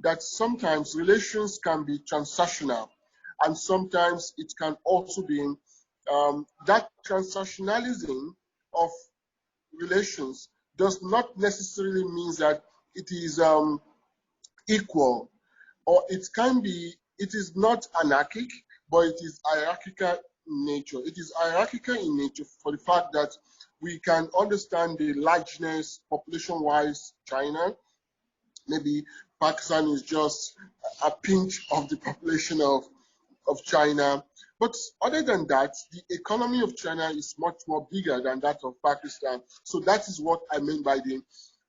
that sometimes relations can be transactional, and sometimes it can also be that transactionalism of relations does not necessarily mean that it is equal, or it can be, it is not anarchic, but it is hierarchical in nature. It is hierarchical in nature for the fact that we can understand the largeness population-wise China. Maybe Pakistan is just a pinch of the population of China. But other than that, the economy of China is much more bigger than that of Pakistan. So that is what I mean by the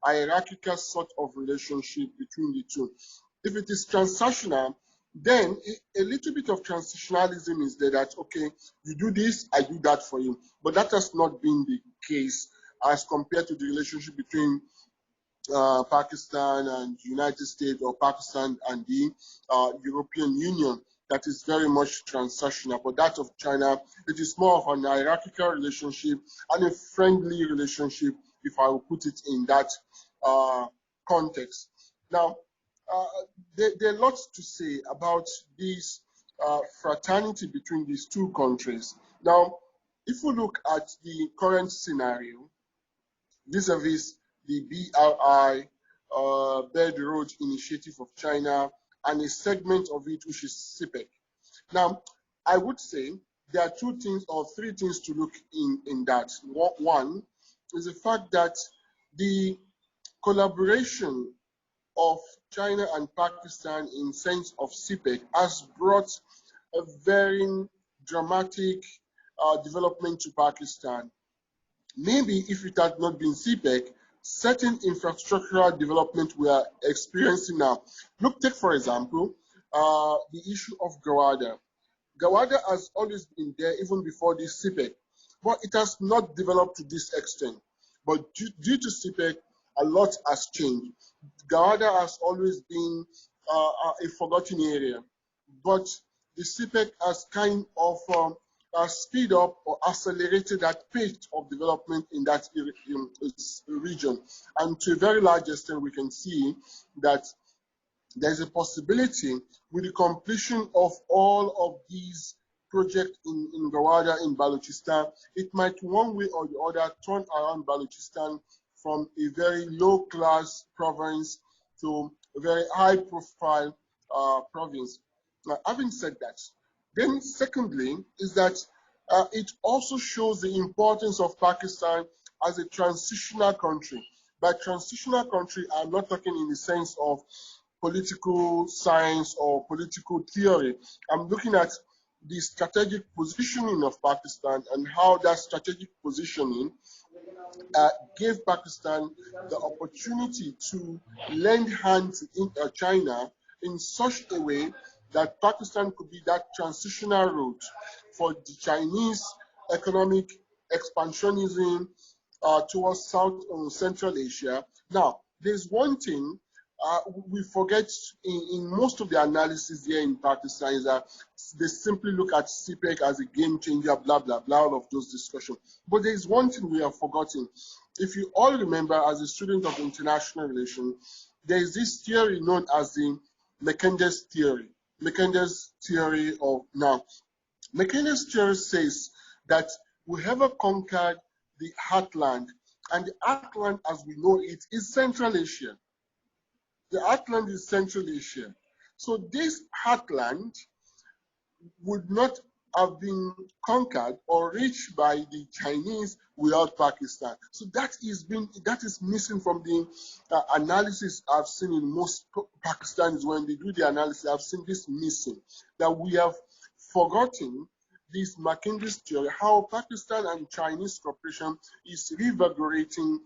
hierarchical sort of relationship between the two. If it is transactional, then a little bit of transitionalism is there, that, okay, you do this, I do that for you. But that has not been the case as compared to the relationship between Pakistan and the United States, or Pakistan and the European Union. That is very much transactional. But that of China, it is more of an hierarchical relationship and a friendly relationship, if I will put it in that context. Now, there are lots to say about this fraternity between these two countries. Now, if we look at the current scenario, vis-a-vis the BRI, Belt and Road Initiative of China, and a segment of it which is CPEC. Now, I would say there are two things or three things to look in that. One is the fact that the collaboration of China and Pakistan in sense of CPEC has brought a very dramatic development to Pakistan. Maybe if it had not been CPEC, certain infrastructural development we are experiencing now. Look, take for example, the issue of Gawada. Gawada has always been there even before this CPEC, but it has not developed to this extent. But due to CPEC, a lot has changed. Gawada has always been a forgotten area, but the CPEC has kind of speed up or accelerated that pace of development in that region. And to a very large extent, we can see that there's a possibility with the completion of all of these projects in Gawada, in Balochistan, it might one way or the other turn around Balochistan from a very low-class province to a very high-profile province. Now, having said that, then secondly is that it also shows the importance of Pakistan as a transitional country. By transitional country, I'm not talking in the sense of political science or political theory. I'm looking at the strategic positioning of Pakistan and how that strategic positioning gave Pakistan the opportunity to lend hands in China in such a way that Pakistan could be that transitional route for the Chinese economic expansionism towards South and Central Asia. Now, there's one thing we forget in most of the analysis here in Pakistan is that they simply look at CPEC as a game changer, blah, blah, blah, all of those discussions. But there's one thing we have forgotten. If you all remember, as a student of international relations, there is this theory known as the Mackenzie theory. Mackenzie's theory of now. Mackenzie's theory says that whoever conquered the heartland, and the heartland as we know it is Central Asia. The heartland is Central Asia. So this heartland would not have been conquered or reached by the Chinese without Pakistan. So that is missing from the analysis I've seen in most Pakistanis. When they do the analysis, I've seen this missing, that we have forgotten this Mackenzie's theory, how Pakistan and Chinese cooperation is reverberating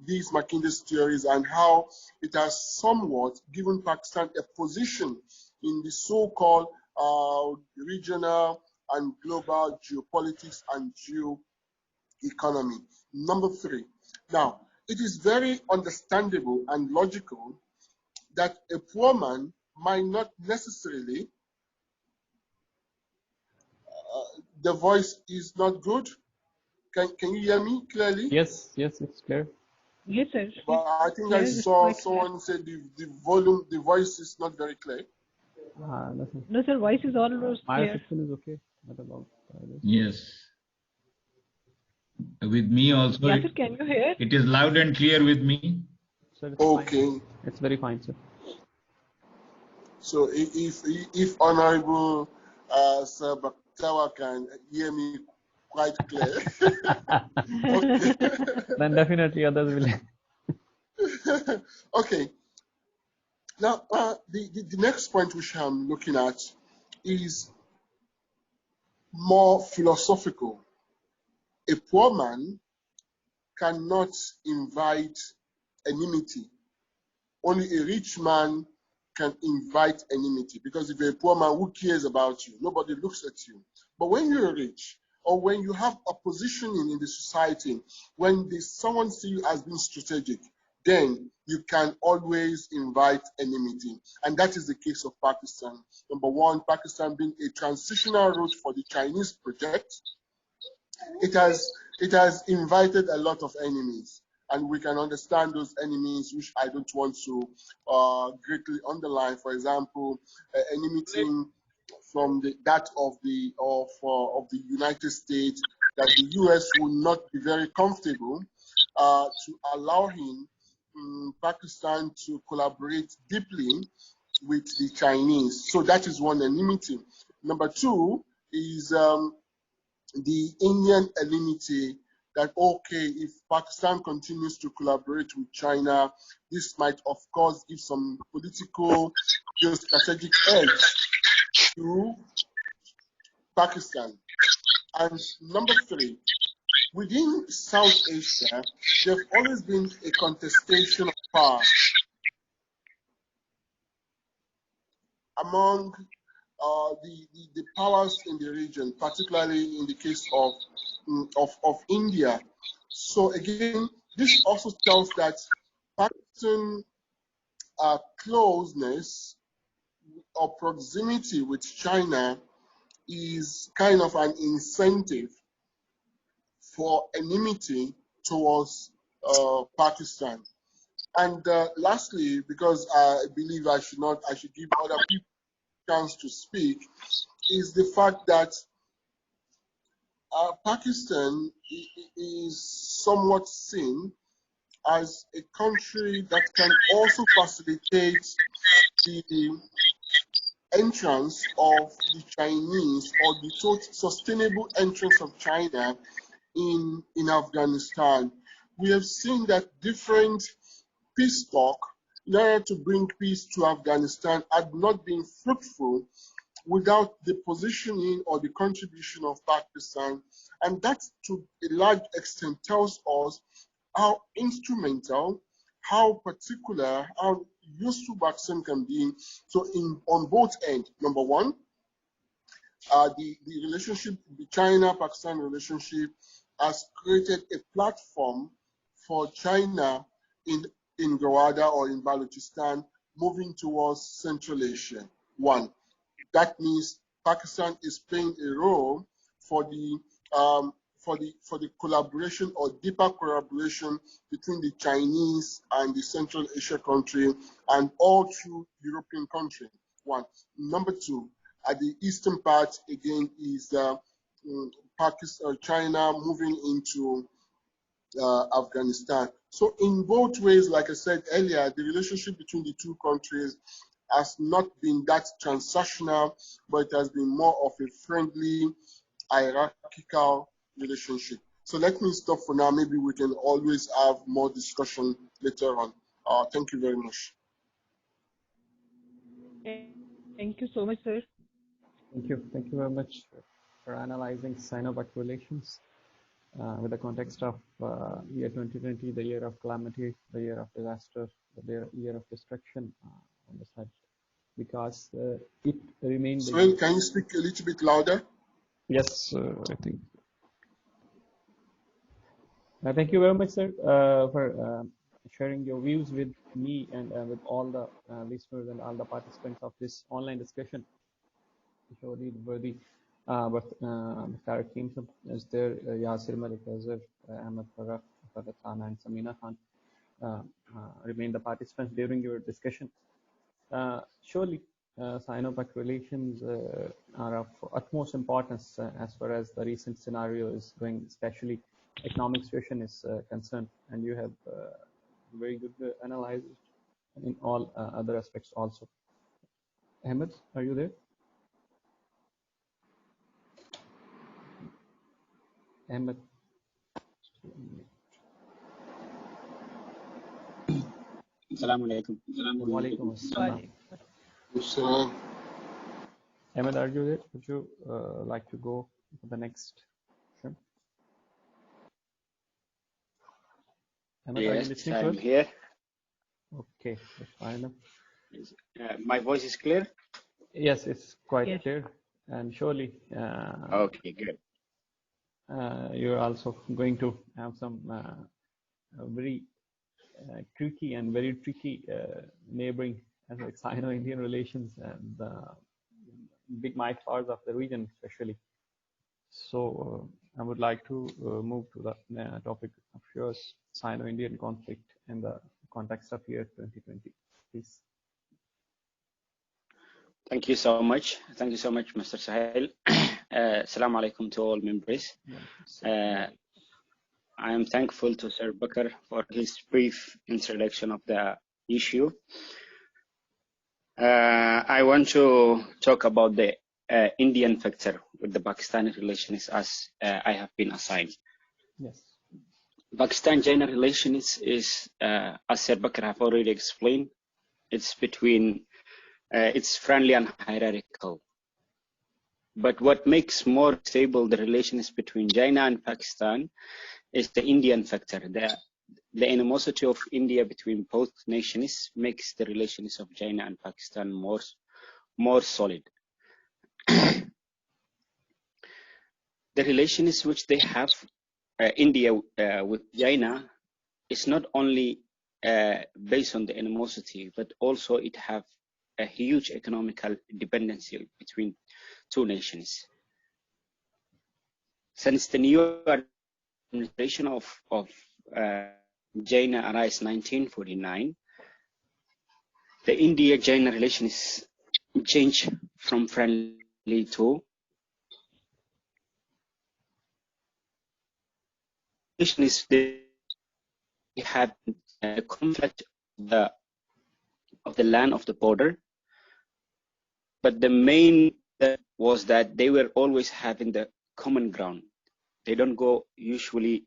these Mackenzie's theories, and how it has somewhat given Pakistan a position in the so-called regional and global geopolitics and geo-economy. Number three. Now, it is very understandable and logical that a poor man might not necessarily, the voice is not good. Can you hear me clearly? Yes, it's clear. Yes, sir. But I think I Yes, it's saw quite clear. someone said the volume, the voice is not very clear. No, sir. No, sir, voice is almost My clear. reception is okay. What about this? Yes. With me also, Yeah, sir, can you hear? it is loud and clear with me. Sir, it's fine. Okay. It's very fine, sir. So if Honorable Sir Baktawa can hear me quite clear. Okay. Then definitely others will. Okay. Now, the next point which I'm looking at is more philosophical. A poor man cannot invite enmity. Only a rich man can invite enmity. Because if you're a poor man, who cares about you? Nobody looks at you. But when you're rich, or when you have a positioning in the society, when someone sees you as being strategic, then you can always invite enmity. And that is the case of Pakistan. Number one, Pakistan being a transitional route for the Chinese project, it has invited a lot of enemies, and we can understand those enemies, which I don't want to greatly underline. For example, enmity from that of the United States, that the U.S. will not be very comfortable to allow Pakistan to collaborate deeply with the Chinese. So that is one enmity. Number two is the Indian enmity, that okay, if Pakistan continues to collaborate with China, this might of course give some political geostrategic edge to Pakistan. And number three, within South Asia, there's always been a contestation of power among the powers in the region, particularly in the case of India. So again, this also tells that Pakistan closeness or proximity with China is kind of an incentive for enmity towards Pakistan. And lastly, because I believe I should give other people a chance to speak, is the fact that Pakistan is somewhat seen as a country that can also facilitate the entrance of the Chinese, or the sustainable entrance of China in Afghanistan. We have seen that different peace talk in order to bring peace to Afghanistan had not been fruitful without the positioning or the contribution of Pakistan. And that to a large extent tells us how instrumental, how particular, how useful Pakistan can be. So on both ends, number one, the relationship, the China-Pakistan relationship has created a platform for China in Gawada or in Balochistan moving towards Central Asia. One, that means Pakistan is playing a role for the collaboration or deeper collaboration between the Chinese and the Central Asia country and all through European country. One. Number two, at the eastern part again is Pakistan, China moving into Afghanistan. So in both ways, like I said earlier, the relationship between the two countries has not been that transactional, but it has been more of a friendly, hierarchical relationship. So let me stop for now. Maybe we can always have more discussion later on. Thank you very much. Thank you so much, sir. Thank you. Thank you very much for analyzing Sino-Pak relations with the context of year 2020, the year of calamity, the year of disaster, the year of destruction on the side, because it remained. Sohail, can you speak a little bit louder? Yes, I think. Thank you very much, sir, for sharing your views with me and with all the listeners and all the participants of this online discussion. Surely worthy. But Mr. teams is there, Yasir Malik Azhar, Ahmed Farah, Fatah Khan, and Samina Khan. remain the participants during your discussion. Surely, Sino-Pac relations are of utmost importance as far as the recent scenario is going, especially economic situation is concerned, and you have very good analysis in all other aspects also. Ahmed, are you there? Ahmed. Assalamu alaikum. Wa alaikum assalam. So, Ahmed, are you there? Would you like to go to the next? Sure. Ahmed, are you Yes, listening to I'm us? here. Okay, that's fine enough. My voice is clear? Yes, it's quite Yes. clear, and surely Okay, good. you're also going to have some very tricky and very tricky neighboring as like Sino-Indian relations and big might powers of the region, especially. So I would like to move to the topic of yours, Sino-Indian conflict in the context of year 2020, please. Thank you so much. Thank you so much, Mr. Sahel. Assalamu alaikum to all members. I am thankful to Sir Bakr for his brief introduction of the issue. I want to talk about the Indian factor with the Pakistani relations as I have been assigned. Yes. Pakistan-China relations is as Sir Bakr have already explained, it's between, it's friendly and hierarchical. But what makes more stable the relations between China and Pakistan is the Indian factor. The animosity of India between both nations makes the relations of China and Pakistan more solid. The relations which they have, India with China, is not only based on the animosity, but also it have a huge economical dependency between two nations. Since the new administration of China arose in 1949, the India-China relations changed from friendly to they had a conflict of the land of the border, but the main was that they were always having the common ground. They don't go usually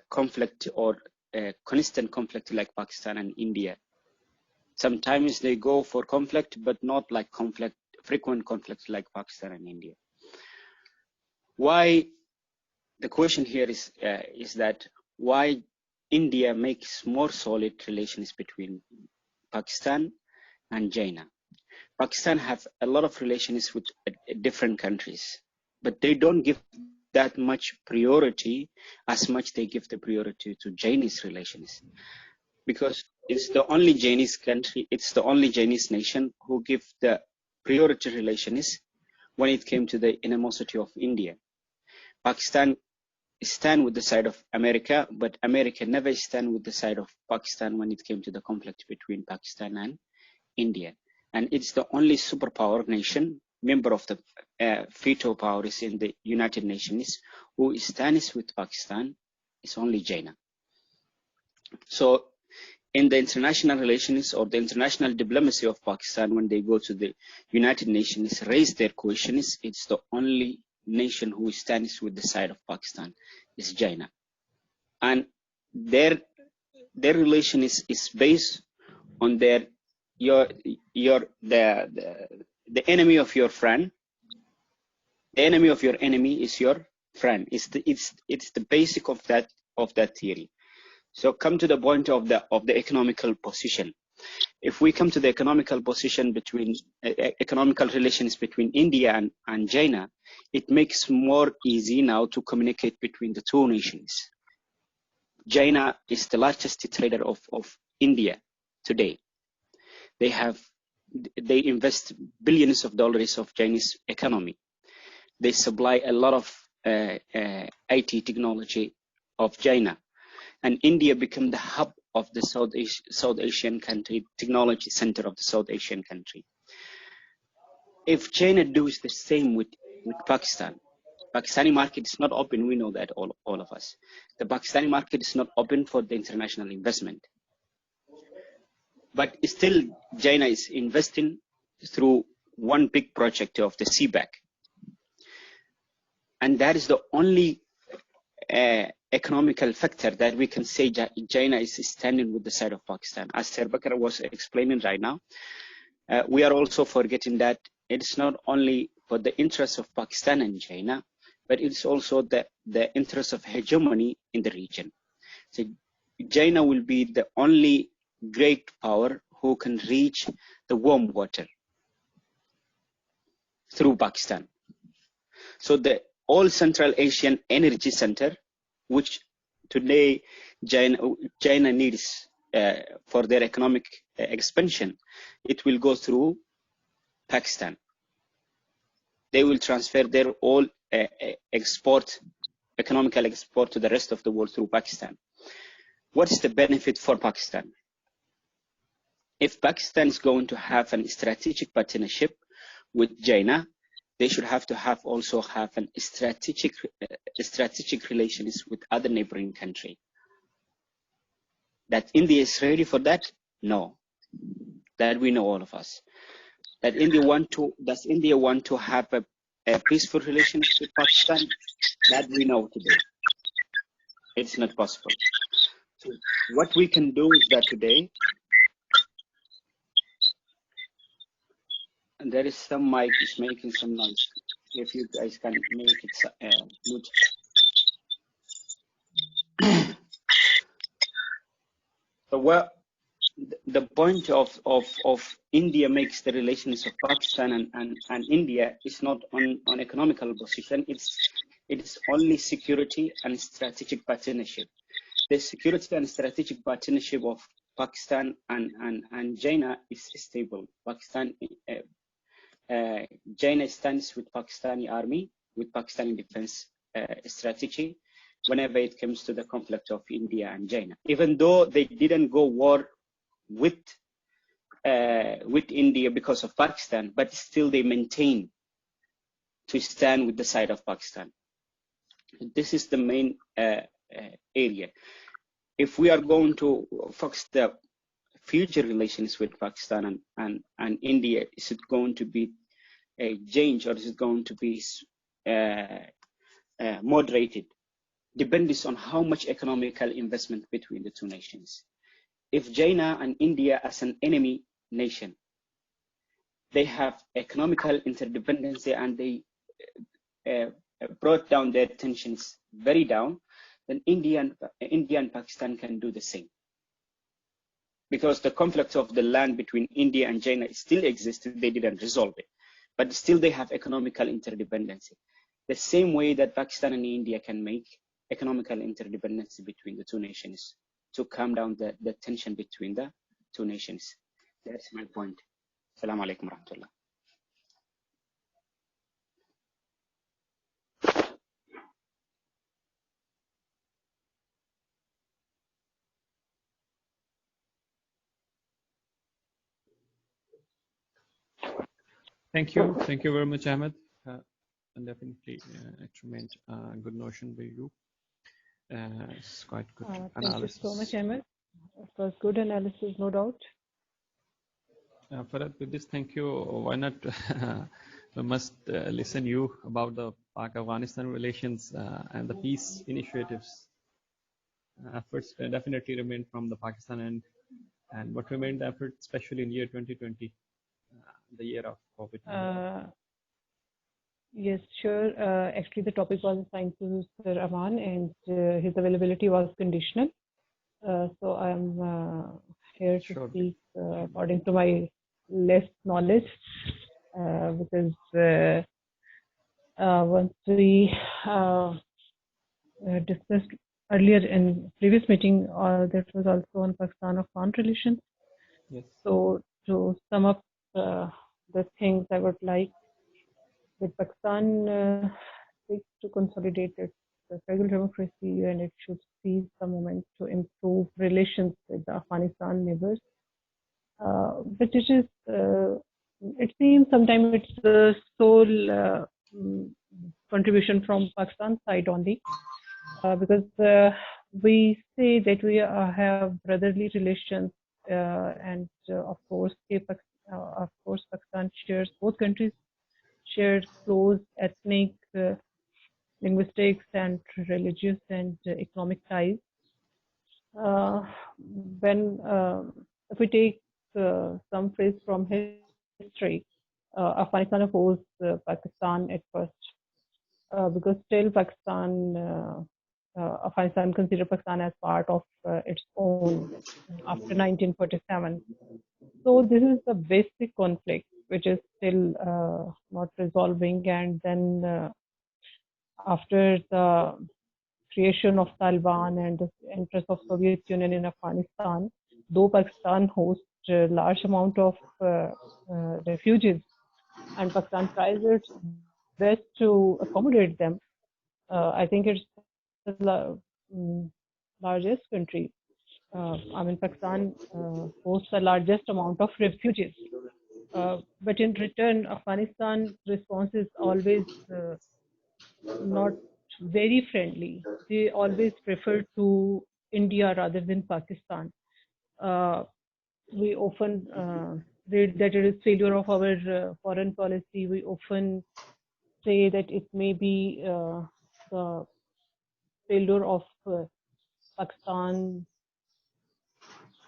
conflict or constant conflict like Pakistan and India. Sometimes they go for conflict, but not like frequent conflict like Pakistan and India. Why? The question here is that why India makes more solid relations between Pakistan and China. Pakistan have a lot of relations with different countries, but they don't give that much priority as much they give the priority to Chinese relations, because it's the only Chinese country, it's the only Chinese nation who give the priority relations when it came to the animosity of India. Pakistan stand with the side of America, but America never stand with the side of Pakistan when it came to the conflict between Pakistan and India. And it's the only superpower nation, member of the veto powers in the United Nations, who stands with Pakistan, is only China. So in the international relations or the international diplomacy of Pakistan, when they go to the United Nations, raise their questions, it's the only nation who stands with the side of Pakistan is China. And their relation is based on the enemy of your friend. The enemy of your enemy is your friend. It's the basic of that theory. So come to the point of the economical position. If we come to the economical position between economical relations between India and China, it makes more easy now to communicate between the two nations. China is the largest trader of India today. They invest billions of dollars of Chinese economy. They supply a lot of IT technology of China. and India become the hub of the South Asian country, technology center of the South Asian country. If China does the same with Pakistan, Pakistani market is not open. We know that, all of us. The Pakistani market is not open for the international investment. But still, China is investing through one big project of the CBAC. And that is the only economical factor that we can say China is standing with the side of Pakistan. As Sir Bakr was explaining right now, we are also forgetting that it's not only for the interests of Pakistan and China, but it's also the interest of hegemony in the region. So China will be the only great power who can reach the warm water through Pakistan. So the all Central Asian energy center, which today China needs for their economic expansion, it will go through Pakistan. They will transfer their all economical export to the rest of the world through Pakistan. What is the benefit for Pakistan? If Pakistan is going to have a strategic partnership with China, they should also have a strategic relations with other neighboring countries. That India is ready for that? No. That we know, all of us. That does India want to have a peaceful relationship with Pakistan? That we know today. It's not possible. So what we can do is that today, and there is some mic is making some noise. If you guys can make it mute. So well, the point of India makes the relations of Pakistan and India is not on economical position. It's only security and strategic partnership. The security and strategic partnership of Pakistan and China is stable. China stands with Pakistani army, with Pakistani defense strategy whenever it comes to the conflict of India and China. Even though they didn't go war with India because of Pakistan, but still they maintain to stand with the side of Pakistan. This is the main area. If we are going to focus the future relations with Pakistan and India, is it going to be a change, or is it going to be moderated? Depends on how much economical investment between the two nations. If China and India as an enemy nation, they have economical interdependency and they brought down their tensions very down, then India and Pakistan can do the same. Because the conflict of the land between India and China still exists, they didn't resolve it. But still they have economical interdependency. The same way that Pakistan and India can make economical interdependency between the two nations to calm down the tension between the two nations. That's my point. Assalamu alaikum warahmatullah. Thank you very much, Ahmed. And definitely it remained a good notion by you. It's quite good analysis. Thank you so much, Ahmed. It was good analysis, no doubt. Farhad, with this, thank you. Why not? We must listen you about the Pak-Afghanistan relations and the peace initiatives. Efforts definitely remain from the Pakistan end, and what remained the effort, especially in year 2020, the year of COVID. Yes, sure. Actually, the topic was assigned to Sir Aman, and his availability was conditional. So I am here to speak according to my less knowledge, because once we discussed earlier in previous meeting, that was also on Pakistan-Afghan relations. Yes. So to sum up the things, I would like that Pakistan seeks to consolidate its a fragile democracy and it should seize the moment to improve relations with the Afghanistan neighbors. But it seems sometimes it's the sole contribution from Pakistan side only, because we say that we have brotherly relations, and of course, Pakistan shares, both countries share close ethnic, linguistics, and religious and economic ties. If we take some phrase from history, Afghanistan opposed Pakistan at first, because still Afghanistan considered Pakistan as part of its own after 1947. So this is the basic conflict which is still not resolving, and then after the creation of Taliban and the interest of Soviet Union in Afghanistan, though Pakistan hosts a large amount of refugees, and Pakistan tries its best to accommodate them. I think it's the largest country. Pakistan hosts the largest amount of refugees. But in return, Afghanistan's response is always not very friendly. They always prefer to India rather than Pakistan. We often read that it is failure of our foreign policy. We often say that it may be the failure of Pakistan,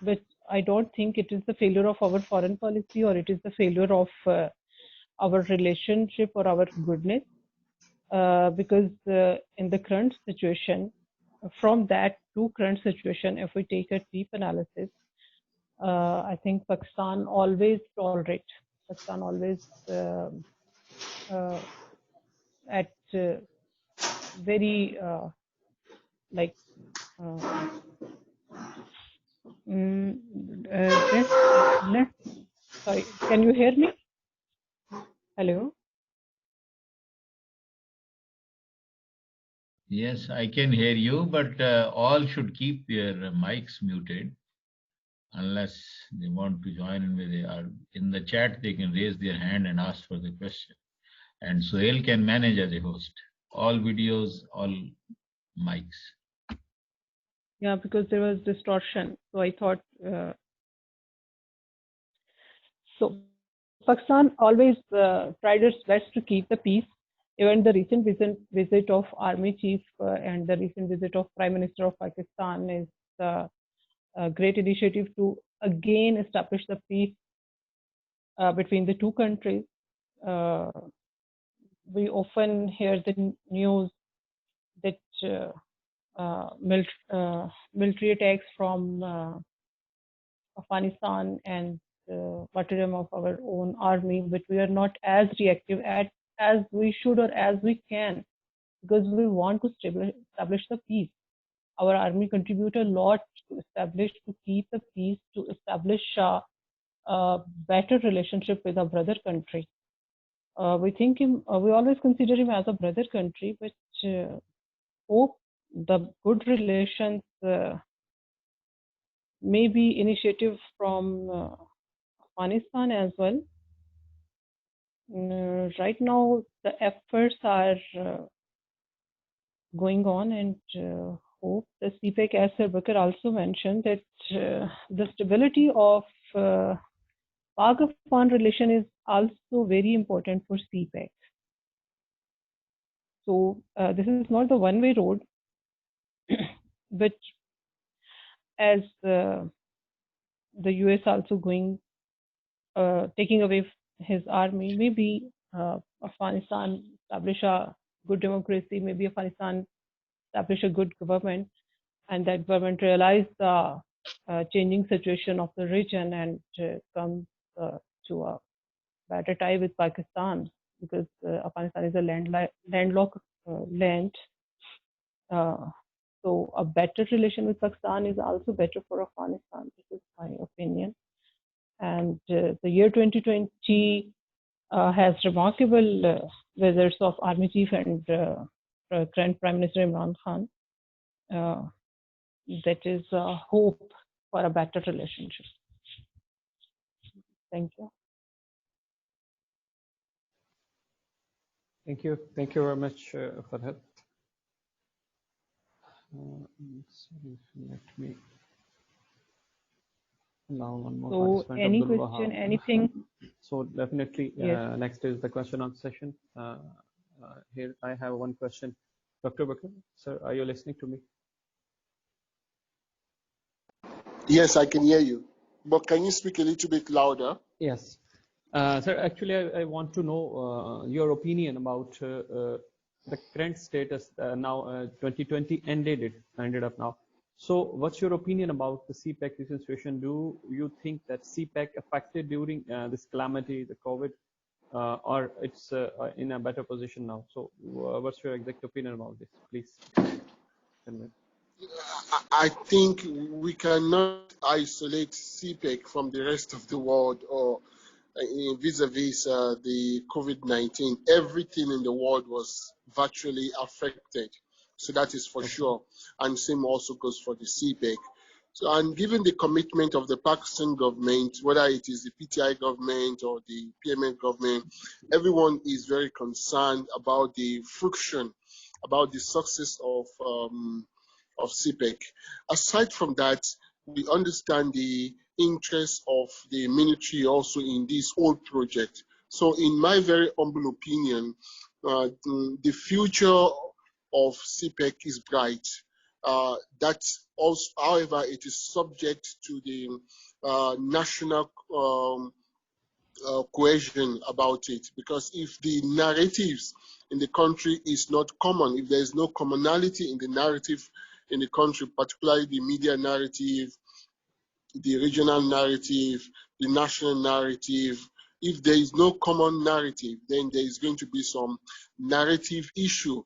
but I don't think it is the failure of our foreign policy, or it is the failure of our relationship or our goodness. Because in the current situation, from that to current situation, if we take a deep analysis, I think Pakistan always tolerates. Pakistan always at very sorry, can you hear me? Hello? Yes, I can hear you, but all should keep their mics muted unless they want to join in with in the chat. They can raise their hand and ask for the question. And Sohail can manage as a host. All videos, all mics. Yeah, because there was distortion. So I thought, so Pakistan always tried its best to keep the peace. Even the recent visit of Army Chief and the recent visit of Prime Minister of Pakistan is a great initiative to again establish the peace between the two countries. We often hear the news that military attacks from Afghanistan and martyrdom of our own army, but we are not as reactive as we should or as we can, because we want to establish the peace. Our army contribute a lot to keep the peace, to establish a better relationship with our brother country. We think we always consider him as a brother country, but hope the good relations may be initiative from Afghanistan as well. Right now, the efforts are going on, and hope the CPEC, as Sir Bakr also mentioned, that the stability of Pak-Afghan relation is also very important for CPEC. So this is not the one-way road, but as the US also taking away his army, maybe Afghanistan establish a good democracy, maybe Afghanistan establish a good government, and that government realize the changing situation of the region and come to a better tie with Pakistan, because Afghanistan is a landlocked land. So a better relation with Pakistan is also better for Afghanistan. This is my opinion. And the year 2020 has remarkable visits of Army Chief and current Prime Minister Imran Khan, that is hope for a better relationship. Thank you. Thank you. Thank you very much, Farhat. Let me now one more. So, any question, anything? So definitely, Yes. Next is the question of session. Here I have one question. Dr. Bakr, sir, are you listening to me? Yes, I can hear you. But can you speak a little bit louder? Yes. Sir, actually, I want to know your opinion about the current status now. 2020 ended up now. So, what's your opinion about the CPEC recent situation? Do you think that CPEC affected during this calamity, the COVID, or it's in a better position now? So, what's your exact opinion about this, please? I think we cannot isolate CPEC from the rest of the world or vis-a-vis the COVID-19. Everything in the world was virtually affected. So that is for sure. And same also goes for the CPEC. So, and given the commitment of the Pakistan government, whether it is the PTI government or the PMN government, everyone is very concerned about the friction, about the success of CPEC. Aside from that, we understand the interest of the military also in this whole project. So in my very humble opinion, the future of CPEC is bright. That also, however, it is subject to the national cohesion about it, because if the narratives in the country is not common, if there is no commonality in the narrative in the country, particularly the media narrative, the regional narrative, the national narrative, if there is no common narrative, then there is going to be some narrative issue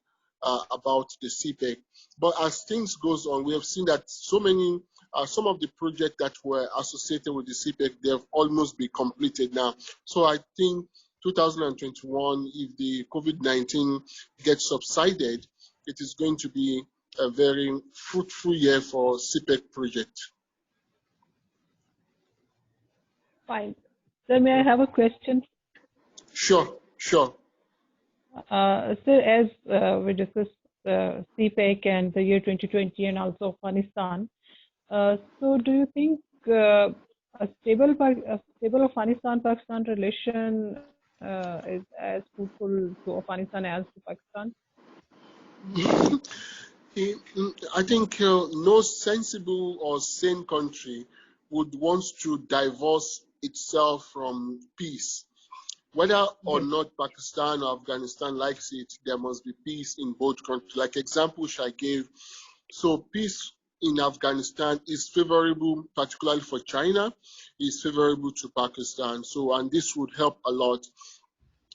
about the CPEC. But as things goes on, we have seen that so many, some of the projects that were associated with the CPEC, they have almost been completed now. So I think 2021, if the COVID-19 gets subsided, it is going to be a very fruitful year for CPEC project. Fine. Sir, may I have a question? Sure, sure. Sir, as we discussed CPEC and the year 2020 and also Afghanistan, so do you think a stable Afghanistan-Pakistan relation is as fruitful to Afghanistan as to Pakistan? I think no sensible or sane country would want to divorce itself from peace. Whether or not Pakistan or Afghanistan likes it, there must be peace in both countries. Like example which I gave, so peace in Afghanistan is favorable, particularly for China, is favorable to Pakistan. So, and this would help a lot.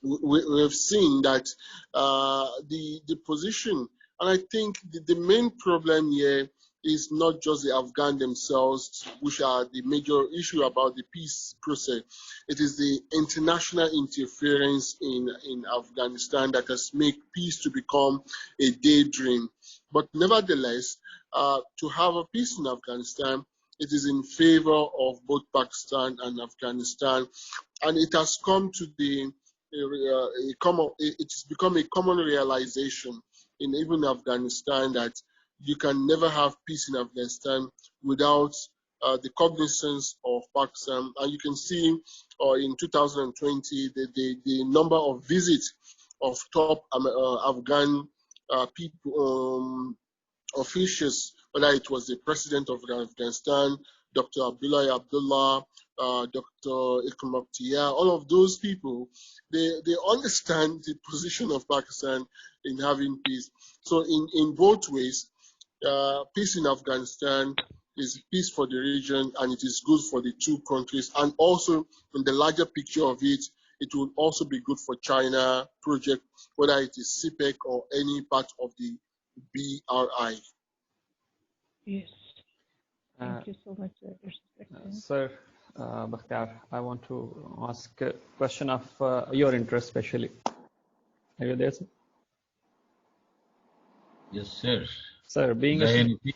We have seen that the position, and I think the main problem here is not just the Afghan themselves, which are the major issue about the peace process. It is the international interference in Afghanistan that has made peace to become a daydream. But nevertheless, to have a peace in Afghanistan, it is in favor of both Pakistan and Afghanistan. And it has come to the it's become a common realization in even Afghanistan that you can never have peace in Afghanistan without the cognizance of Pakistan. And you can see in 2020 the number of visits of top Afghan people, officials, whether it was the president of Afghanistan, Dr. Abdullah Abdullah, Dr. Ilham Mukhtar, all of those people, they understand the position of Pakistan in having peace. So in both ways, peace in Afghanistan is peace for the region, and it is good for the two countries. And also in the larger picture of it, it will also be good for China project, whether it is CPEC or any part of the BRI. Yes. Thank you so much, sir. Bakhtiar, I want to ask a question of your interest, especially. Are you there, sir? Yes, sir. Sir, being Is there anything?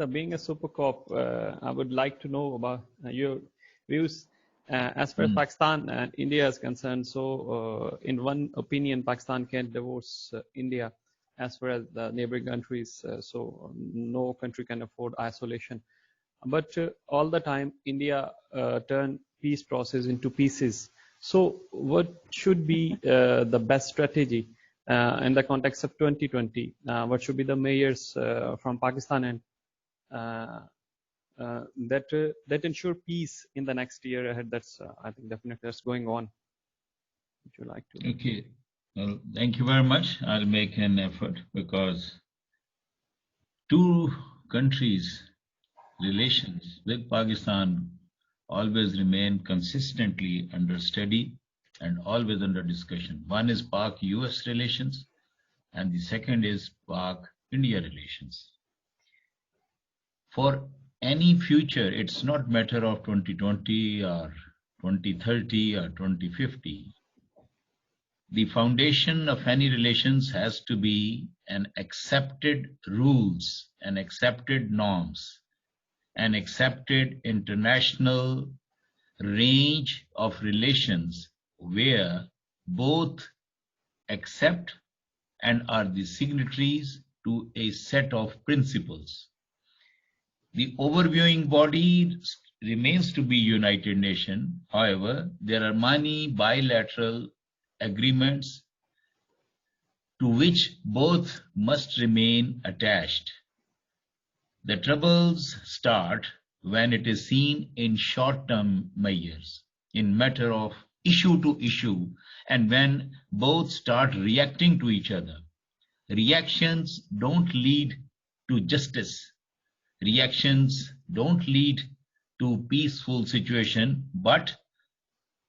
being a super cop, I would like to know about your views as far as Pakistan and India is concerned. So, in one opinion, Pakistan can divorce India as far as the neighboring countries. So, no country can afford isolation. But all the time, India turned peace process into pieces. So, what should be the best strategy in the context of 2020? What should be the measures from Pakistan and that ensure peace in the next year ahead? That's I think definitely that's going on. Would you like to? Okay. Well, thank you very much. I'll make an effort because two countries' relations with Pakistan always remain consistently under study and always under discussion. One is Pak-US relations, and the second is Pak-India relations. For any future, it's not matter of 2020 or 2030 or 2050. The foundation of any relations has to be an accepted rules and accepted norms, an accepted international range of relations where both accept and are the signatories to a set of principles. The overviewing body remains to be United Nations. However, there are many bilateral agreements to which both must remain attached. The troubles start when it is seen in short-term measures, in matter of issue to issue, and when both start reacting to each other. Reactions don't lead to justice. Reactions don't lead to peaceful situation, but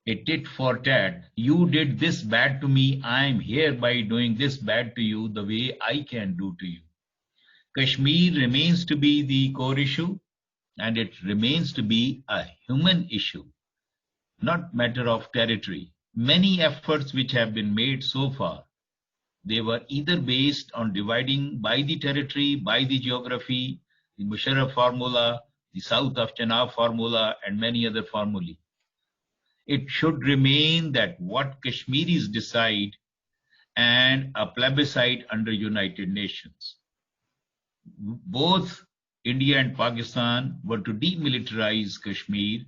a tit for tat. You did this bad to me, I am hereby doing this bad to you the way I can do to you. Kashmir remains to be the core issue, and it remains to be a human issue, not matter of territory. Many efforts which have been made so far, they were either based on dividing by the territory, by the geography, the Musharraf formula, the South of Chenab formula, and many other formulae. It should remain that what Kashmiris decide and a plebiscite under United Nations. Both India and Pakistan were to demilitarize Kashmir,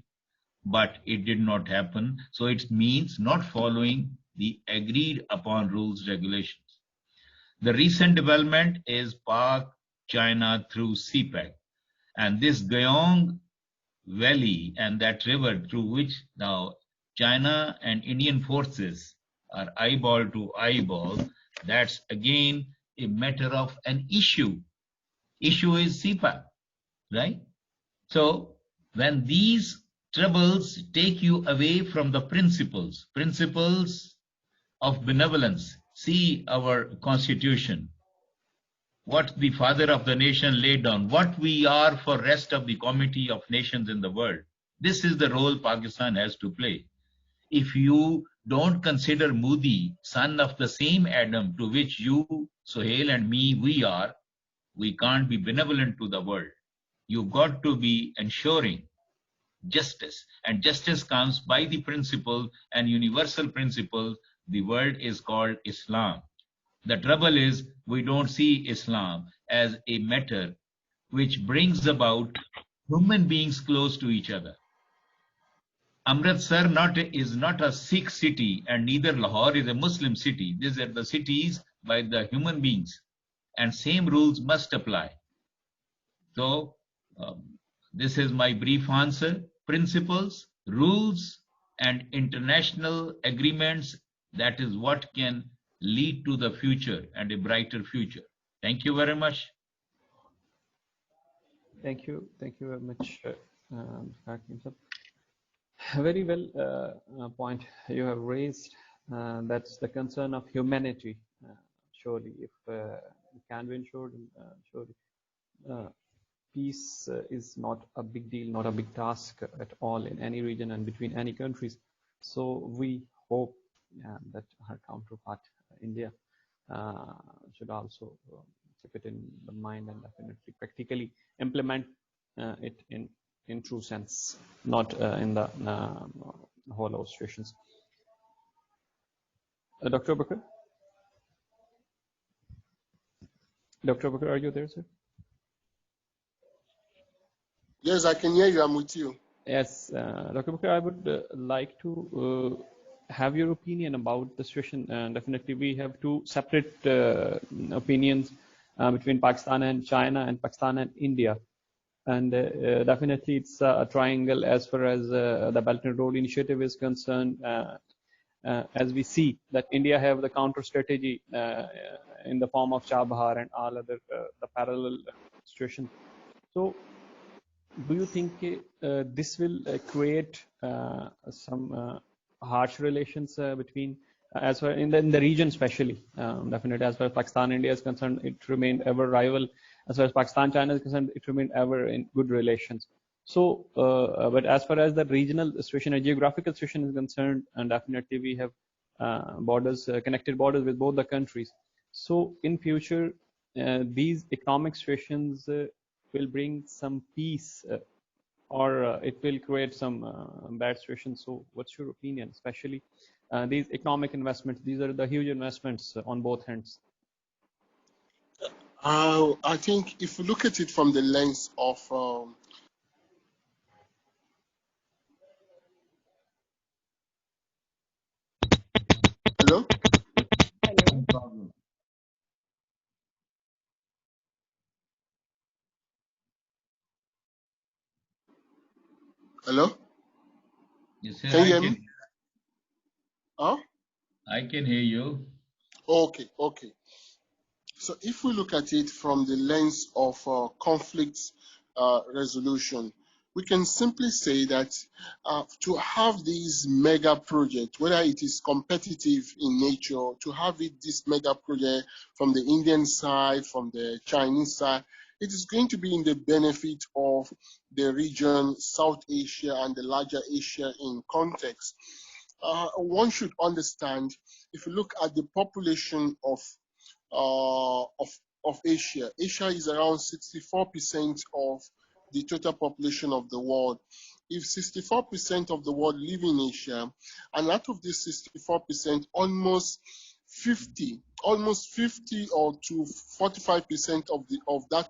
but it did not happen. So it means not following the agreed upon rules, regulations. The recent development is Pak-China through CPEC. And this Gayong Valley and that river through which now China and Indian forces are eyeball to eyeball, that's again a matter of an issue. Issue is CPEC, right? So when these troubles take you away from the principles of benevolence, see our constitution, what the father of the nation laid down, what we are for rest of the community of nations in the world. This is the role Pakistan has to play. If you don't consider Modi, son of the same Adam to which you, Sohail and me, we can't be benevolent to the world. You've got to be ensuring justice, and justice comes by the principle and universal principle. The world is called Islam. The trouble is we don't see Islam as a matter which brings about human beings close to each other. Amritsar is not a Sikh city, and neither Lahore is a Muslim city. These are the cities by the human beings, and same rules must apply. So this is my brief answer. Principles, rules, and international agreements, that is what can lead to the future and a brighter future. Thank you very much. Thank you very much, very well point you have raised. That's the concern of humanity. Surely, if it can be ensured, surely peace is not a big deal, not a big task at all in any region and between any countries. So we hope that our counterpart, India, should also keep it in the mind and definitely practically implement it in true sense, not in the hollow situations. Dr. Bakr? Dr. Bakr, are you there, sir? Yes, I can hear you. I'm with you. Yes, Dr. Bakr, I would like to have your opinion about the situation. Definitely, we have two separate opinions between Pakistan and China and Pakistan and India. And definitely, it's a triangle as far as the Belt and Road Initiative is concerned. As we see that India have the counter strategy in the form of Chabahar and all other the parallel situations. So, do you think this will create some harsh relations between, as far in the region especially, definitely as far as Pakistan India is concerned, it remained ever rival. As far as Pakistan China is concerned, it remained ever in good relations. So, but as far as the regional situation, a geographical situation is concerned, and definitely we have borders, connected borders with both the countries. So, in future, these economic situations will bring some peace, or it will create some bad situations. So, what's your opinion, especially these economic investments? These are the huge investments on both ends. I think if you look at it from the lens of hello? Hello. Problem. Hello? You say Can you I hear can. me? Oh? I can hear you. Okay, okay. So if we look at it from the lens of conflict resolution, we can simply say that to have these mega projects, whether it is competitive in nature, to have this mega project from the Indian side, from the Chinese side, it is going to be in the benefit of the region, South Asia, and the larger Asia in context. One should understand, if you look at the population of Asia. Asia is around 64% of the total population of the world. If 64% of the world live in Asia, and out of this 64%, almost 50 or to 45% of that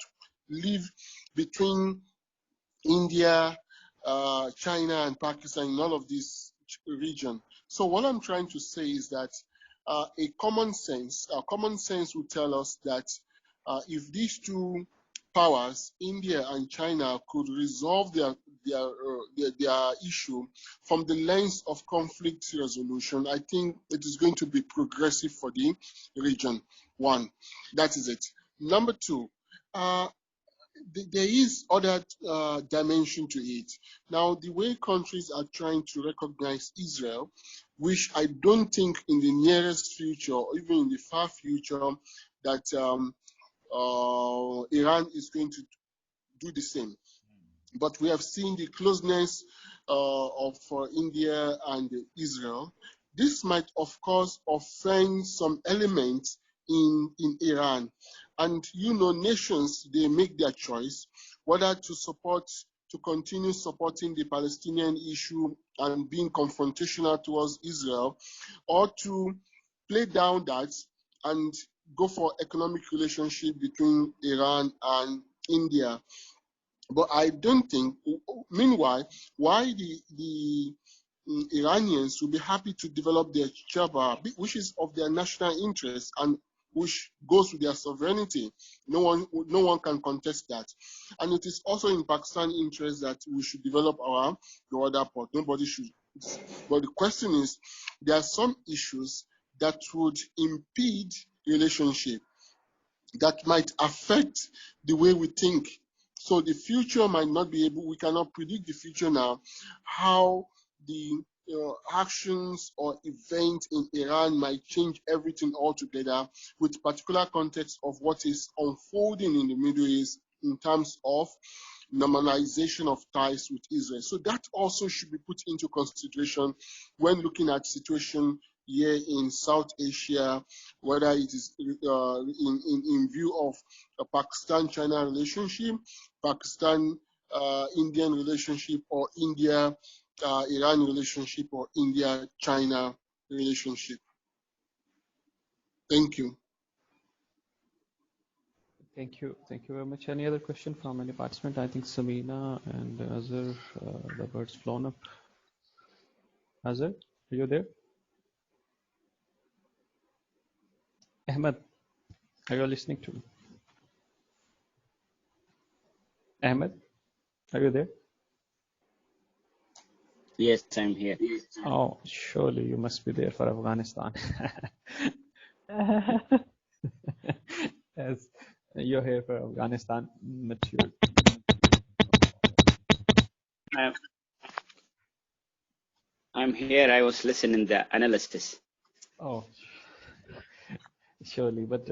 live between India, China, and Pakistan, in all of this region. So what I'm trying to say is that a common sense will tell us that if these two powers, India and China, could resolve their issue from the lens of conflict resolution, I think it is going to be progressive for the region. One, that is it. Number two, there is other dimension to it. Now, the way countries are trying to recognize Israel, which I don't think in the nearest future, or even in the far future, that Iran is going to do the same. But we have seen the closeness of India and Israel. This might, of course, offend some elements in Iran. And you know, nations, they make their choice whether to continue supporting the Palestinian issue and being confrontational towards Israel, or to play down that and go for economic relationship between Iran and India. But I don't think, meanwhile, why the Iranians will be happy to develop their Chabahar, which is of their national interest and which goes with their sovereignty. No one can contest that. And it is also in Pakistan's interest that we should develop our Gwadar port. Nobody should. But the question is, there are some issues that would impede relationship, that might affect the way we think. So the future might not be able, we cannot predict the future now, how the actions or events in Iran might change everything altogether, with particular context of what is unfolding in the Middle East in terms of normalization of ties with Israel. So that also should be put into consideration when looking at situation here in South Asia, whether it is in view of a Pakistan-China relationship, Pakistan-Indian relationship, or India-Iran relationship, or India-China relationship. Thank you. Thank you very much. Any other question from any participant? I think Samina and Azhar, the bird's flown up. Azhar, are you there? Ahmed, are you listening to me? Ahmed, are you there? Yes, I'm here. Oh, surely you must be there for Afghanistan. Yes, you're here for Afghanistan, but you. I'm here. I was listening to the analysis. Oh, surely. But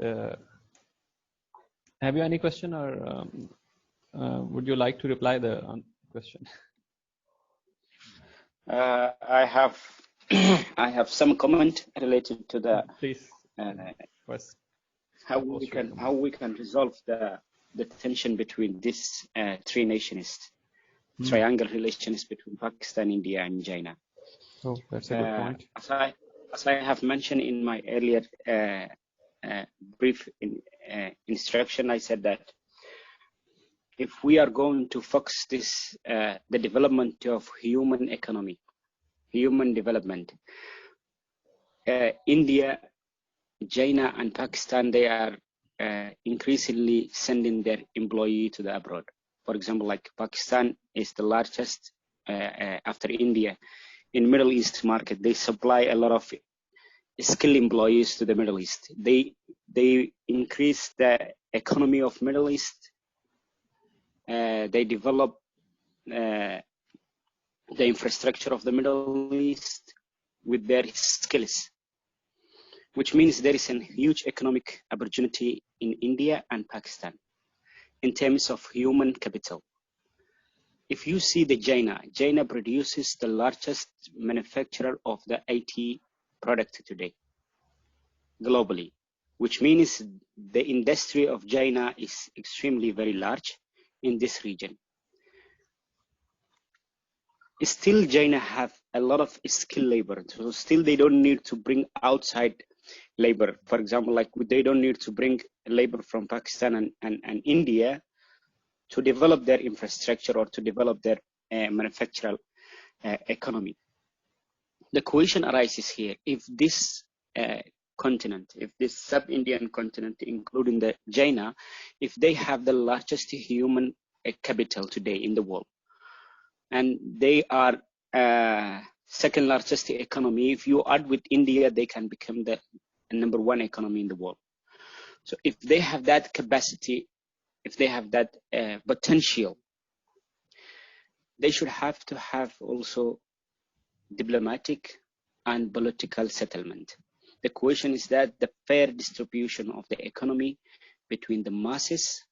have you any question, or would you like to reply the question? I have I have some comment related to the please first how we can resolve the tension between these three nations, triangle relations between Pakistan, India, and China. Oh, that's a good point. As I have mentioned in my earlier brief instruction, I said that if we are going to focus this the development of human economy, human development, India, China, and Pakistan, they are increasingly sending their employee to the abroad. For example, like Pakistan is the largest after India in Middle East market. They supply a lot of skilled employees to the Middle East. They increase the economy of Middle East. They develop the infrastructure of the Middle East with their skills, which means there is a huge economic opportunity in India and Pakistan in terms of human capital. If you see the China produces the largest manufacturer of the IT product today globally, which means the industry of China is extremely very large in this region. Still, China have a lot of skilled labor, so still they don't need to bring outside labor. For example, like they don't need to bring labor from Pakistan and India to develop their infrastructure or to develop their manufacturing economy. The question arises here: if this continent, if this sub-Indian continent, including the China, if they have the largest human capital today in the world, and they are second largest economy, if you add with India, they can become the #1 economy in the world. So if they have that capacity, if they have that potential, they should have to have also diplomatic and political settlement. The question is that the fair distribution of the economy between the masses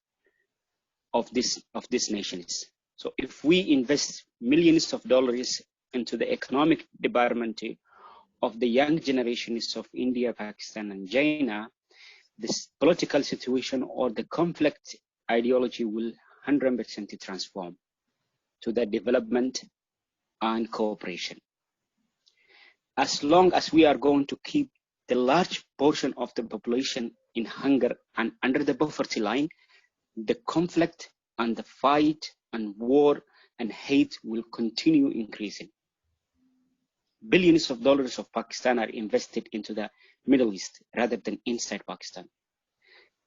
of these nations. So if we invest millions of dollars into the economic development of the young generations of India, Pakistan, and China, this political situation or the conflict ideology will 100% transform to the development and cooperation. As long as we are going to keep the large portion of the population in hunger and under the poverty line, the conflict and the fight and war and hate will continue increasing. Billions of dollars of Pakistan are invested into the Middle East rather than inside Pakistan.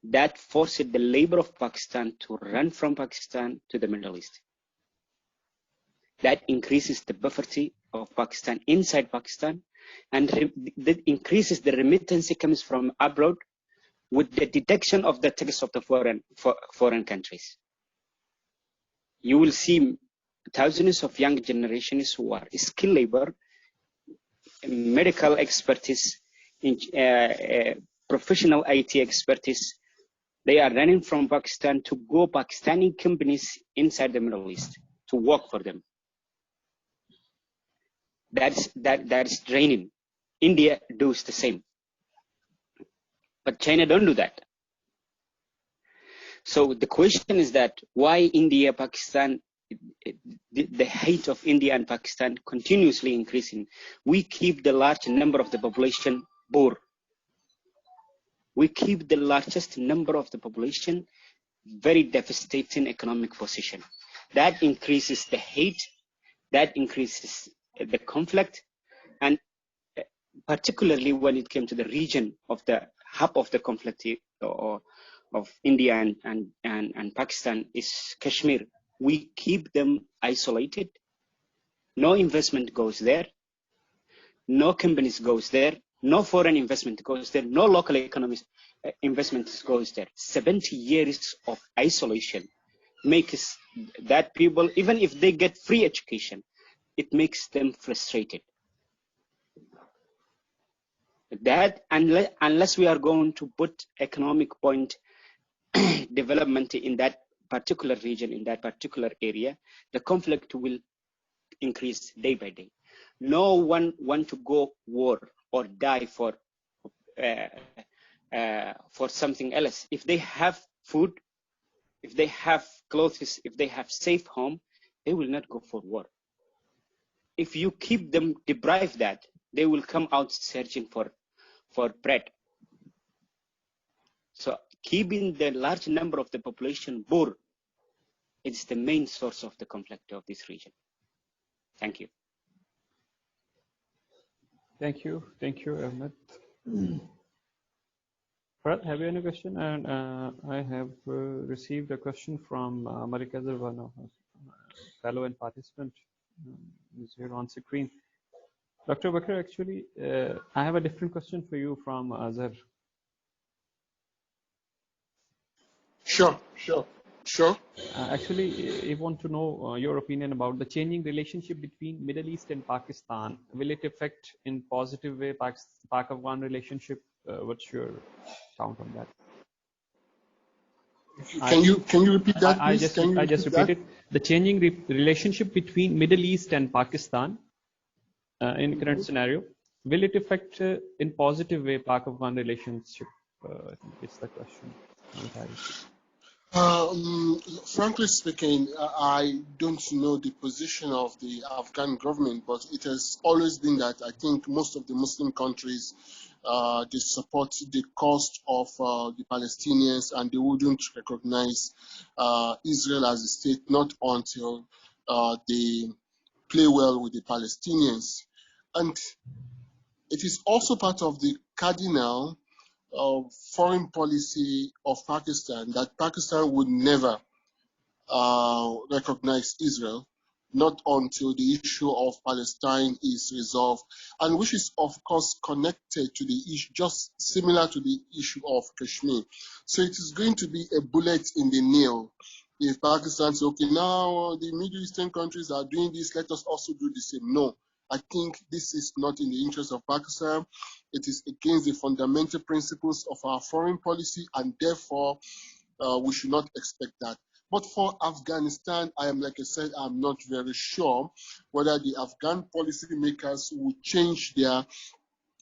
That forces the labor of Pakistan to run from Pakistan to the Middle East. That increases the poverty of Pakistan inside Pakistan, and that increases the remittance that comes from abroad with the deduction of the tax of the foreign countries. You will see thousands of young generations who are skilled labor, medical expertise, professional IT expertise. They are running from Pakistan to go Pakistani companies inside the Middle East to work for them. That is draining India does the same. But China don't do that. So the question is that why India, Pakistan, the hate of India and Pakistan continuously increasing. We keep the large number of the population poor. We keep the largest number of the population very devastating economic position. That increases the hate, that increases the conflict, and particularly when it came to the region of the hub of the conflict of India and Pakistan is Kashmir. We keep them isolated. No investment goes there. No companies goes there. No foreign investment goes there. No local economic investment goes there. 70 years of isolation makes that people, even if they get free education, it makes them frustrated. That unless we are going to put economic point development in that particular region, in that particular area, the conflict will increase day by day. No one want to go war or die for something else. If they have food, if they have clothes, if they have safe home, they will not go for war. If you keep them deprived that, they will come out searching for bread. So keeping the large number of the population poor is the main source of the conflict of this region. Thank you. Thank you, Ahmed. Farhad, have you any question? And I have received a question from Marika Zarvano, fellow and participant, is here on screen. Dr. Bakr, actually, I have a different question for you from Azhar. Sure. Actually, I want to know your opinion about the changing relationship between Middle East and Pakistan. Will it affect in positive way Pak-Afghan relationship? What's your count on that? Can you repeat that, please? I just repeated the changing relationship between Middle East and Pakistan in current scenario. Will it affect in positive way Pak-Afghan relationship? I think it's the question. Frankly speaking, I don't know the position of the Afghan government, but it has always been that I think most of the Muslim countries, they support the cause of the Palestinians, and they wouldn't recognize Israel as a state not until they play well with the Palestinians. And it is also part of the cardinal foreign policy of Pakistan that Pakistan would never recognize Israel, not until the issue of Palestine is resolved, and which is of course connected to the issue, just similar to the issue of Kashmir. So it is going to be a bullet in the nail if Pakistan says, okay, now the Middle Eastern countries are doing this, let us also do the same. No, I think this is not in the interest of Pakistan. It is against the fundamental principles of our foreign policy, and therefore we should not expect that. But for Afghanistan, like I said, I'm not very sure whether the Afghan policymakers will change their,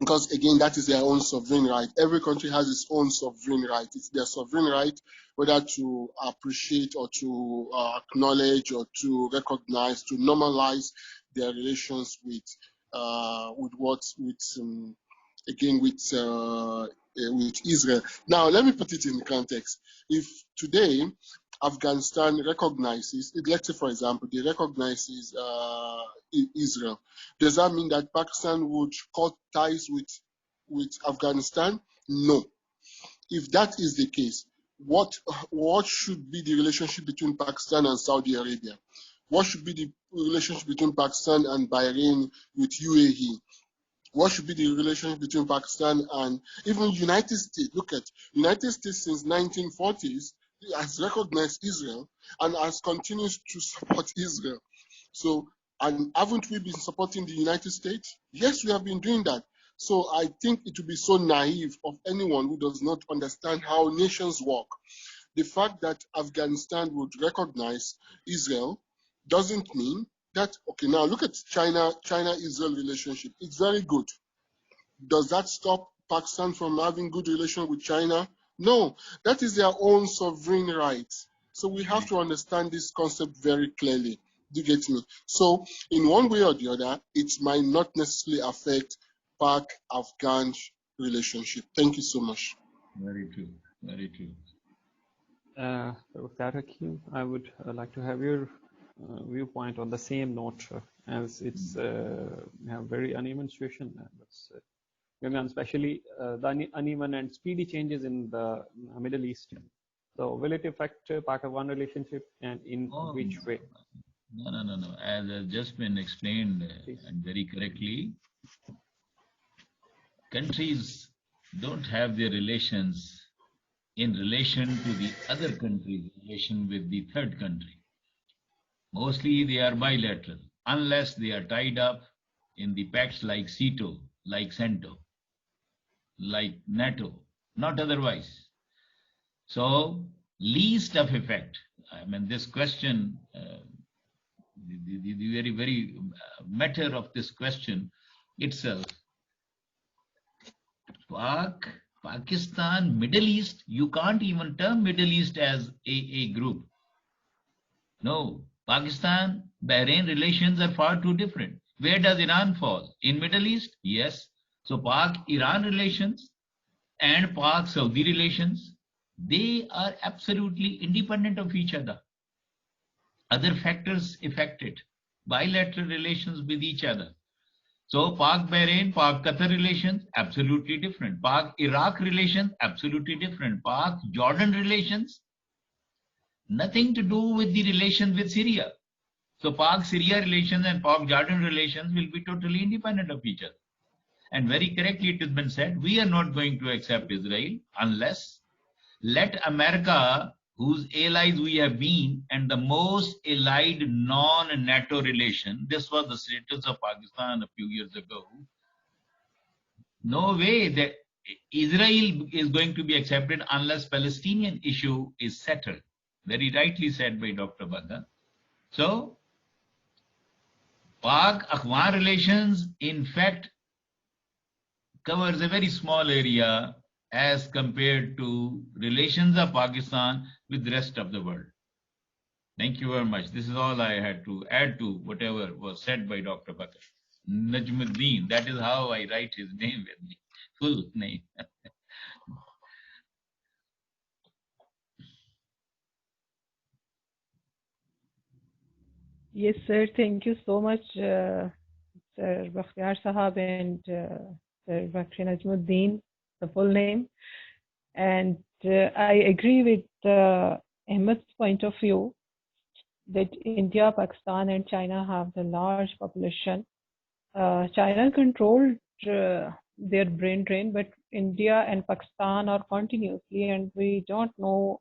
because again, that is their own sovereign right. Every country has its own sovereign right. It's their sovereign right whether to appreciate or to acknowledge or to recognize, to normalize their relations with Israel. Now, let me put it in context. If today Afghanistan recognizes, let's say for example, they recognizes Israel, does that mean that Pakistan would cut ties with Afghanistan? No. If that is the case, what should be the relationship between Pakistan and Saudi Arabia? What should be the relationship between Pakistan and Bahrain with UAE? What should be the relationship between Pakistan and even United States? Look at United States since 1940s has recognized Israel and has continued to support Israel. So, and haven't we been supporting the United States? Yes, we have been doing that. So I think it would be so naive of anyone who does not understand how nations work. The fact that Afghanistan would recognize Israel doesn't mean that, okay, now look at China-Israel relationship. It's very good. Does that stop Pakistan from having good relations with China? No, that is their own sovereign right. So we have to understand this concept very clearly. Do you get me? So in one way or the other, it might not necessarily affect Pak-Afghan relationship. Thank you so much. Very true. Very true. With that, Hakeem, I would like to have your viewpoint on the same note, as it's very uneven situation. Especially the uneven and speedy changes in the Middle East. So will it affect Pak-Afghan relationship, and in which way? No. As has just been explained and very correctly, countries don't have their relations in relation to the other country's relation with the third country. Mostly they are bilateral, unless they are tied up in the pacts like CETO, like CENTO, like NATO, not otherwise. So least of effect. I mean, this question, the very matter of this question itself, Pakistan, Middle East, you can't even term Middle East as a group. No, Pakistan, Bahrain relations are far too different. Where does Iran fall? In Middle East? Yes. So Pak-Iran relations and Pak-Saudi relations, they are absolutely independent of each other. Other factors affect it. Bilateral relations with each other. So Pak-Bahrain, Pak-Qatar relations, absolutely different. Pak-Iraq relations, absolutely different. Pak-Jordan relations, nothing to do with the relations with Syria. So Pak-Syria relations and Pak-Jordan relations will be totally independent of each other. And very correctly it has been said, we are not going to accept Israel unless let America, whose allies we have been, and the most allied non-NATO relation, this was the status of Pakistan a few years ago. No way that Israel is going to be accepted unless Palestinian issue is settled. Very rightly said by Dr. Bagga. So, Pak-Afghan relations, in fact, covers a very small area as compared to relations of Pakistan with the rest of the world. Thank you very much. This is all I had to add to whatever was said by Dr. Bakr. Najmuddin, that is how I write his name with me, full name. Yes, sir. Thank you so much, Sir Bakhtiyar Sahab and Sir Bakri Najmuddin, the full name. And I agree with Ahmed's point of view that India, Pakistan, and China have the large population. China controlled their brain drain, but India and Pakistan are continuously, and we don't know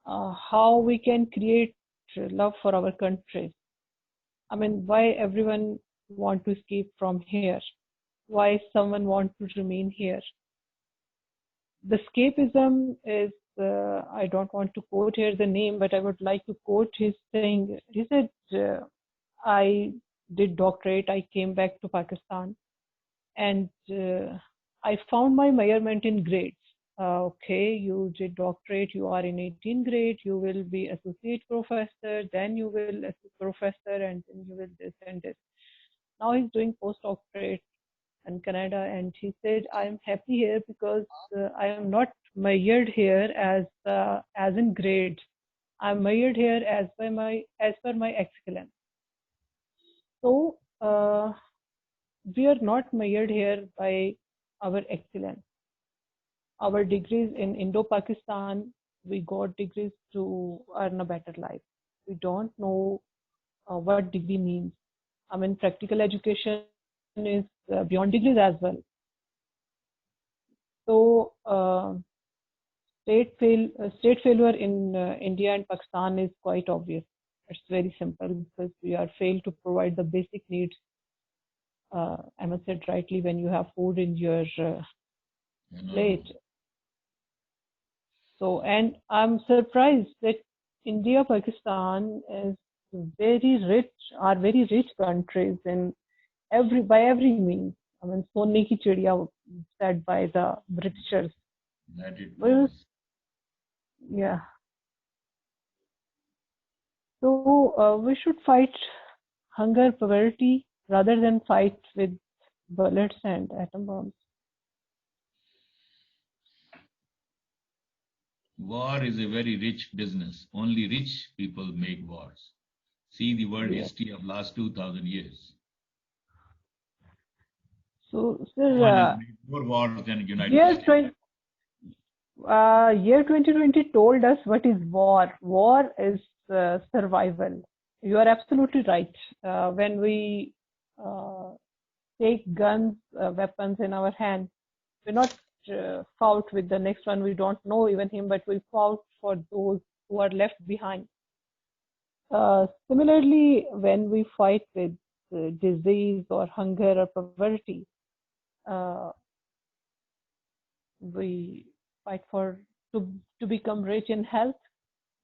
how we can create love for our countries. I mean, why everyone want to escape from here? Why someone want to remain here? The escapism is, I don't want to quote here the name, but I would like to quote his saying. He said, I did doctorate, I came back to Pakistan, and I found my measurement in grades. Okay, you did doctorate, you are in 18th grade, you will be associate professor, then you will associate professor, and then you will this and this. Now he's doing postdoctorate in Canada, and he said, I am happy here because I am not measured here as in grades. I'm measured here as per my excellence. So we are not measured here by our excellence. Our degrees in Indo-Pakistan, we got degrees to earn a better life. We don't know what degree means. I mean, practical education is beyond degrees as well. So state failure in India and Pakistan is quite obvious. It's very simple because we are failed to provide the basic needs. Emma said rightly, when you have food in your plate. So, and I'm surprised that India, Pakistan is very rich, are very rich countries in by every means. I mean, Sonni ki chidiya, said by the Britishers. That it Well, was. yeah. So we should fight hunger, poverty, rather than fight with bullets and atom bombs. War is a very rich business. Only rich people make wars. See the world Yeah. history of last 2000 years. So, No one sir, has made more wars than United year States. 2020 told us what is war. War is survival. You are absolutely right. When we take guns, weapons in our hand, we're not fought with the next one. We don't know even him, but we fought for those who are left behind. Similarly, when we fight with disease or hunger or poverty, we fight to become rich in health.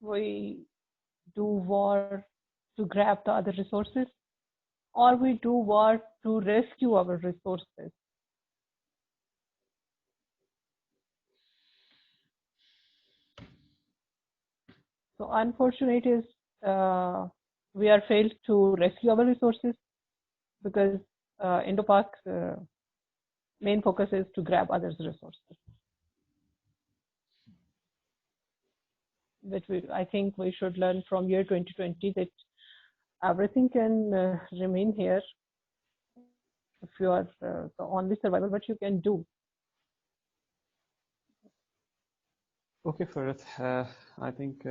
We do war to grab the other resources, or we do war to rescue our resources. So unfortunate is we are failed to rescue our resources because Indo-Pak's main focus is to grab others' resources. Which I think we should learn from year 2020 that everything can remain here if you are the only survival, what you can do. Okay, Farhat. I think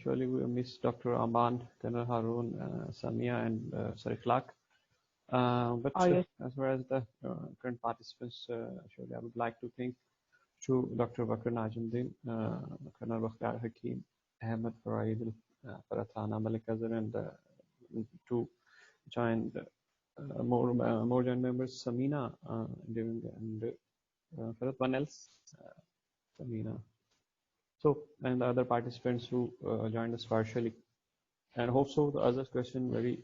surely we miss Dr. Aman, Colonel Haroon, Samia, and Sariflak. But Yes. as far as the current participants, surely I would like to thank to Dr. Bakr Najuddin, Colonel Bakhtar Hakim, Ahmed Faraid, Farathana Malik Azhar, and to join more joint members, Samina, and Farhat, one else, Samina. So, and the other participants who joined us partially. And hope so the other question very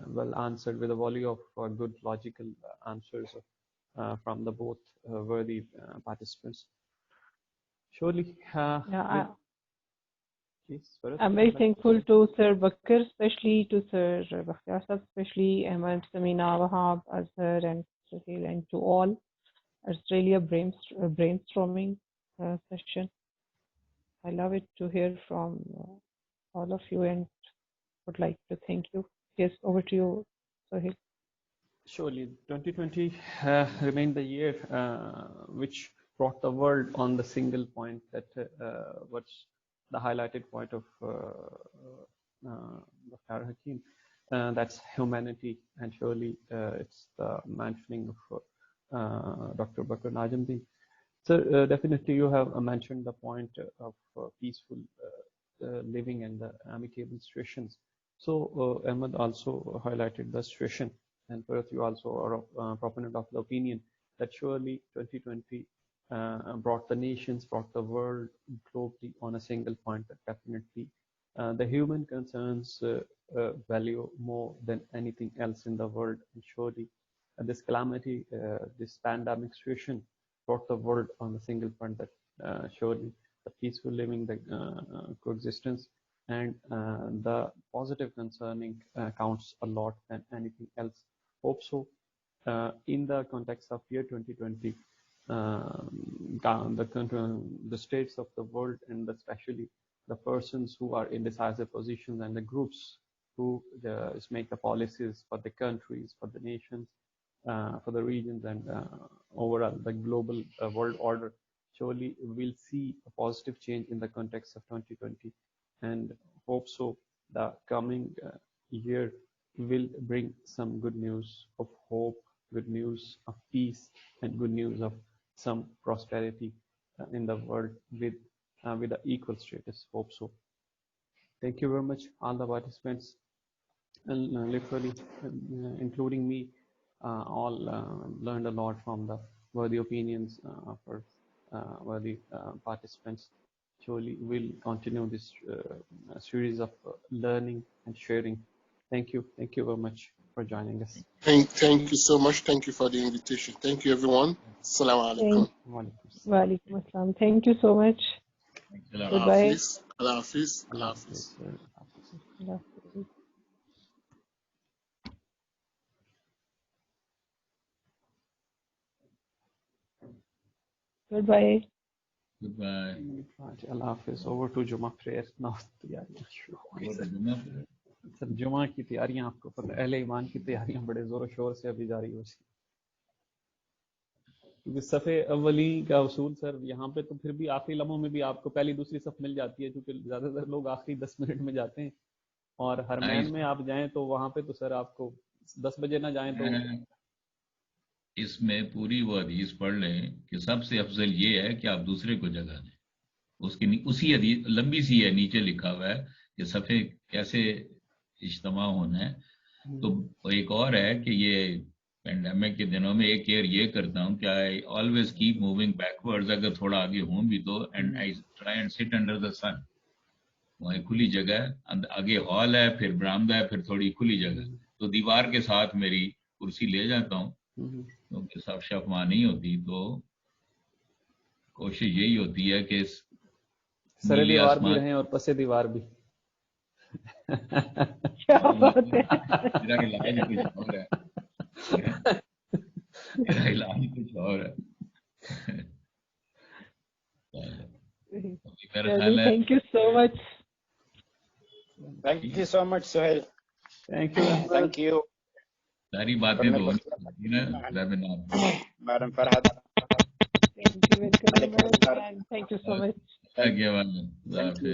well answered with a volley of good logical answers from the both worthy participants. Surely, I'm very thankful to Sir Bakr, especially to Sir Bakhtiar Sahab, especially Ahmed, Samina, Wahab, Azhar, and Sahil, and to all. It's really a brainstorming session. I love it to hear from all of you and would like to thank you. Yes, over to you, Sahil. Surely, 2020 remained the year which brought the world on the single point that what's the highlighted point of Bakhtiar Hakim. That's humanity, and surely it's the mentioning of Dr. Bakr Najuddin. So definitely you have mentioned the point of peaceful living and the amicable situations. So Ahmed also highlighted the situation, and Perth, you also are a proponent of the opinion that surely 2020 brought the nations, brought the world globally on a single point, that definitely the human concerns value more than anything else in the world. And surely this calamity, this pandemic situation brought the world on a single point, that surely the peaceful living, the coexistence, and the positive concerning counts a lot than anything else. Hope so. In the context of year 2020, the states of the world, and especially the persons who are in decisive positions and the groups who make the policies for the countries, for the nations, for the regions, and overall the global world order, surely we'll see a positive change in the context of 2020, and hope so the coming year will bring some good news of hope, good news of peace, and good news of some prosperity in the world with the equal status. Hope so. Thank you very much, all the participants, and literally including me, all learned a lot from the worthy opinions for worthy participants. Surely we'll continue this series of learning and sharing. Thank you very much. for joining us. Thank you so much. Thank you for the invitation. Thank you, everyone. Assalamu alaikum. Wa alaikum assalam. Thank you so much. Allah Goodbye. Hafiz. Allah Hafiz. Allah Hafiz. Allah Hafiz. Goodbye. Goodbye. Allah Hafiz. Over to Juma prayer now. Sir जुमा की तैयारियां आपको पता है, अहले ईमान की तैयारियां बड़े जोर शोर से अभी जारी हो सी, क्योंकि सफ़े अव्वली का उसूल सर यहाँ पे तो फिर भी आखिरी लम्हों में भी आपको पहली दूसरी सफ मिल जाती है, क्योंकि ज्यादातर लोग आखिरी 10 मिनट में जाते हैं, और हरमैन में आप जाएं तो वहां पे तो सर आपको 10 बजे ना जाएं तो इसमें पूरी वो हदीस पढ़ लें कि सबसे अफजल ये है कि आप दूसरे को जगह दें। उसकी उसी हदीस लंबी सी है, नीचे लिखा हुआ है कि सफ़े कैसे इज्तिमा होना है। तो एक और है कि ये पेंडेमिक के दिनों में एक केयर ये करता हूँ कि I always keep moving backwards, अगर थोड़ा आगे हूँ भी तो, and I try and sit under the sun. वहाँ खुली जगह है, आगे हॉल है, फिर बरामदा है, फिर थोड़ी खुली जगह, तो दीवार के साथ मेरी कुर्सी ले जाता हूँ, क्योंकि साफ शफ वहाँ नहीं होती। तो कोशिश यही होती है कि सरे दीवार भी रहें और पसे दीवार भी। क्या बात है। मेरा इलाज कुछ और है, मेरा इलाज कुछ और है। मेरा ख्याल है। Thank you so much. Thank you so much, Sohail. Thank you. Thank you. सारी बातें तो होनी ना webinar. Madam Farhad. Thank you, welcome, thank you so much. Thank you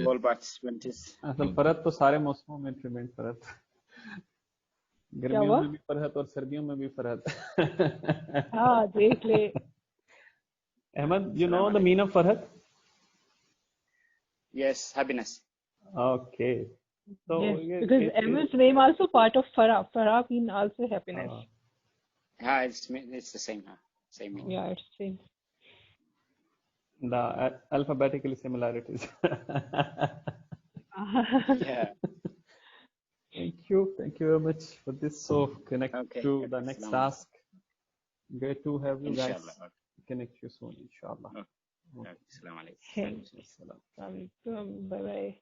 all participants. असल फरहत तो सारे मौसमों में ट्रीटमेंट फरहत, गर्मियों में भी फरहत और सर्दियों में भी फरहत। हाँ देख ले। Ahmed, you know the meaning of farhat? Yes, happiness. Okay. So yes, because Ahmed's name also part of Farah. Farah means also happiness. Yeah, it's the same. Same meaning. Yeah, it's same. The alphabetically similarities. Yeah. Thank you very much for this. So connect to the next task. Great to have you guys. Inshallah. Connect you soon, inshallah. Assalamu alaikum. Bye bye.